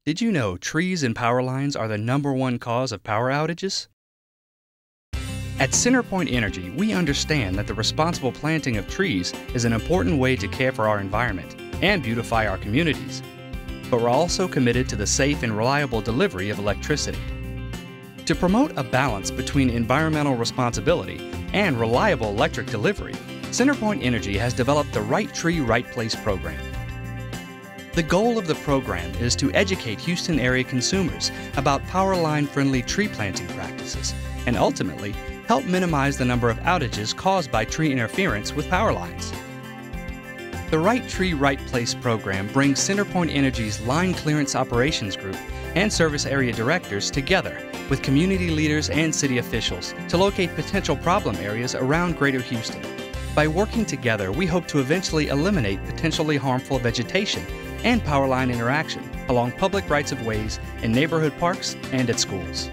Did you know trees and power lines are the #1 cause of power outages? At CenterPoint Energy, we understand that the responsible planting of trees is an important way to care for our environment and beautify our communities. But we're also committed to the safe and reliable delivery of electricity. To promote a balance between environmental responsibility and reliable electric delivery, CenterPoint Energy has developed the Right Tree, Right Place program. The goal of the program is to educate Houston area consumers about power line-friendly tree planting practices and ultimately help minimize the number of outages caused by tree interference with power lines. The Right Tree, Right Place program brings CenterPoint Energy's Line Clearance Operations Group and service area directors together with community leaders and city officials to locate potential problem areas around Greater Houston. By working together, we hope to eventually eliminate potentially harmful vegetation and power line interaction along public rights-of-ways in neighborhood parks and at schools.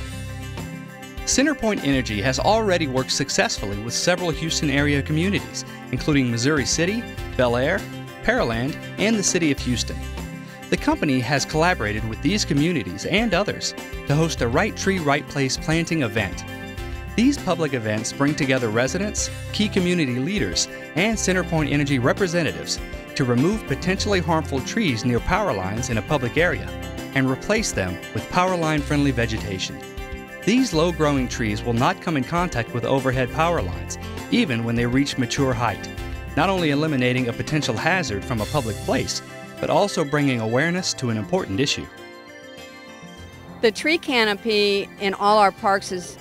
CenterPoint Energy has already worked successfully with several Houston area communities, including Missouri City, Bel Air, Pearland, and the City of Houston. The company has collaborated with these communities and others to host a Right Tree, Right Place planting event. These public events bring together residents, key community leaders, and CenterPoint Energy representatives to remove potentially harmful trees near power lines in a public area and replace them with power line-friendly vegetation. These low-growing trees will not come in contact with overhead power lines, even when they reach mature height, not only eliminating a potential hazard from a public place, but also bringing awareness to an important issue. The tree canopy in all our parks is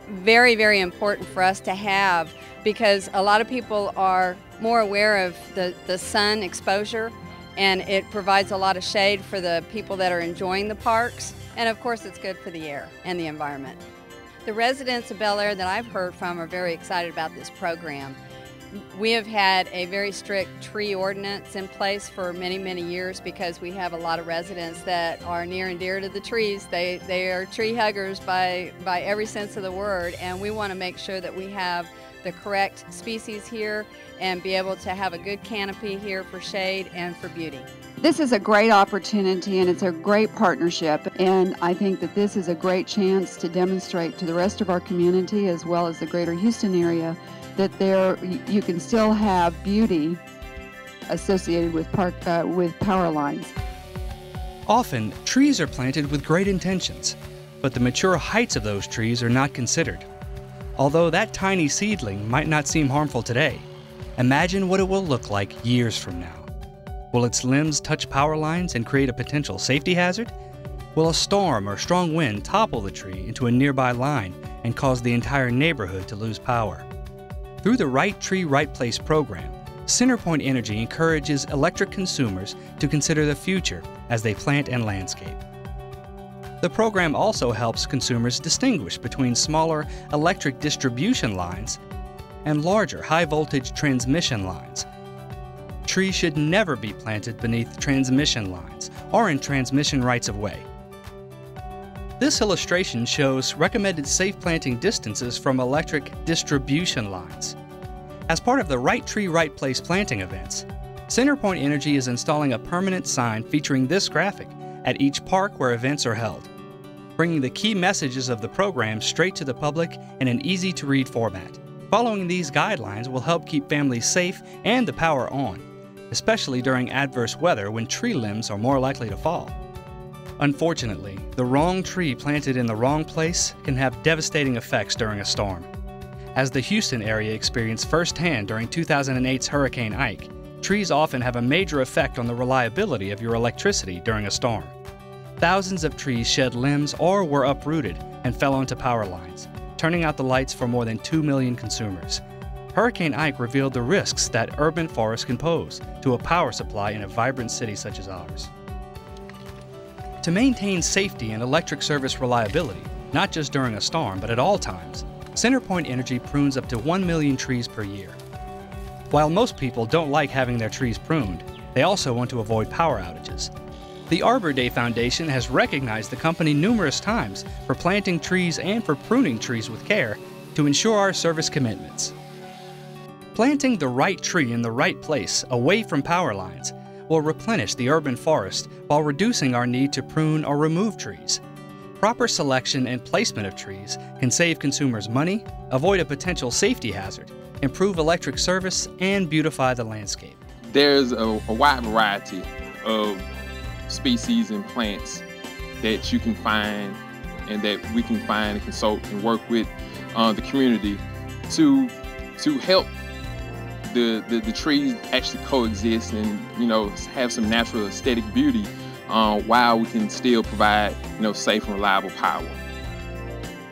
very, very important for us to have because a lot of people are more aware of the sun exposure, and it provides a lot of shade for the people that are enjoying the parks, and of course it's good for the air and the environment. The residents of Bel Air that I've heard from are very excited about this program. We have had a very strict tree ordinance in place for many, many years because we have a lot of residents that are near and dear to the trees. They are tree huggers by every sense of the word, and we want to make sure that we have the correct species here and be able to have a good canopy here for shade and for beauty. This is a great opportunity and it's a great partnership, and I think that this is a great chance to demonstrate to the rest of our community as well as the Greater Houston area that you can still have beauty associated with power lines. Often, trees are planted with great intentions, but the mature heights of those trees are not considered. Although that tiny seedling might not seem harmful today, imagine what it will look like years from now. Will its limbs touch power lines and create a potential safety hazard? Will a storm or strong wind topple the tree into a nearby line and cause the entire neighborhood to lose power? Through the Right Tree, Right Place program, CenterPoint Energy encourages electric consumers to consider the future as they plant and landscape. The program also helps consumers distinguish between smaller electric distribution lines and larger high-voltage transmission lines. Trees should never be planted beneath transmission lines or in transmission rights-of-way. This illustration shows recommended safe planting distances from electric distribution lines. As part of the Right Tree, Right Place planting events, CenterPoint Energy is installing a permanent sign featuring this graphic at each park where events are held, bringing the key messages of the program straight to the public in an easy-to-read format. Following these guidelines will help keep families safe and the power on, especially during adverse weather when tree limbs are more likely to fall. Unfortunately, the wrong tree planted in the wrong place can have devastating effects during a storm. As the Houston area experienced firsthand during 2008's Hurricane Ike, trees often have a major effect on the reliability of your electricity during a storm. Thousands of trees shed limbs or were uprooted and fell onto power lines, turning out the lights for more than 2 million consumers. Hurricane Ike revealed the risks that urban forests can pose to a power supply in a vibrant city such as ours. To maintain safety and electric service reliability, not just during a storm, but at all times, CenterPoint Energy prunes up to 1 million trees per year. While most people don't like having their trees pruned, they also want to avoid power outages. The Arbor Day Foundation has recognized the company numerous times for planting trees and for pruning trees with care to ensure our service commitments. Planting the right tree in the right place, away from power lines, will replenish the urban forest while reducing our need to prune or remove trees. Proper selection and placement of trees can save consumers money, avoid a potential safety hazard, improve electric service, and beautify the landscape. There's a wide variety of species and plants that you can find and that we can find and consult and work with the community to help the trees actually coexist and, you know, have some natural aesthetic beauty while we can still provide, you know, safe and reliable power.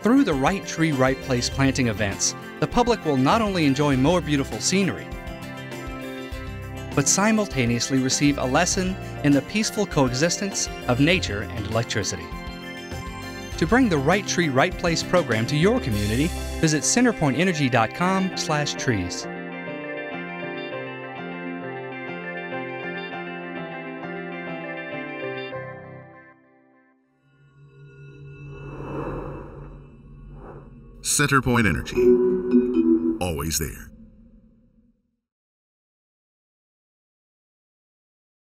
Through the Right Tree, Right Place planting events, the public will not only enjoy more beautiful scenery, but simultaneously receive a lesson in the peaceful coexistence of nature and electricity. To bring the Right Tree, Right Place program to your community, visit CenterPointEnergy.com/trees. CenterPoint Energy, always there.